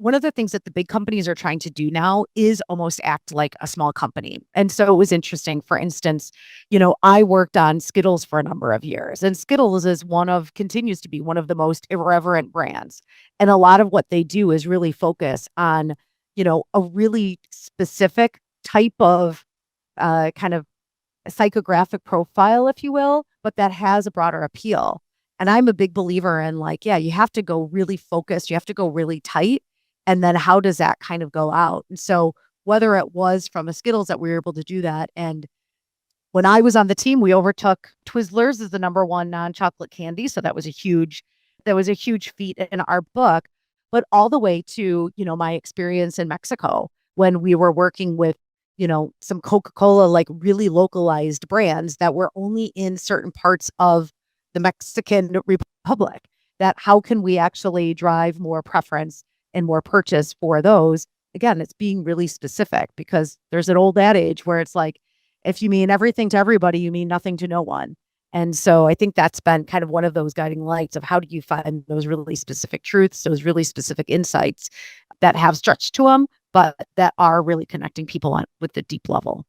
one of the things that the big companies are trying to do now is almost act like a small company. And so it was interesting. For instance, I worked on Skittles for a number of years, and Skittles continues to be one of the most irreverent brands. And a lot of what they do is really focus on, a really specific type of kind of psychographic profile, if you will, but that has a broader appeal. And I'm a big believer in like, yeah, you have to go really focused, you have to go really tight. And then how does that kind of go out? And so whether it was from a Skittles that we were able to do that. And when I was on the team, we overtook Twizzlers as the number one non-chocolate candy. So that was a huge feat in our book, but all the way to, my experience in Mexico when we were working with, some Coca-Cola, like really localized brands that were only in certain parts of the Mexican Republic, that how can we actually drive more preference and more purchase for those? Again, it's being really specific, because there's an old adage where it's like, if you mean everything to everybody, you mean nothing to no one. And so I think that's been kind of one of those guiding lights of how do you find those really specific truths, those really specific insights that have stretch to them, but that are really connecting people on with the deep level.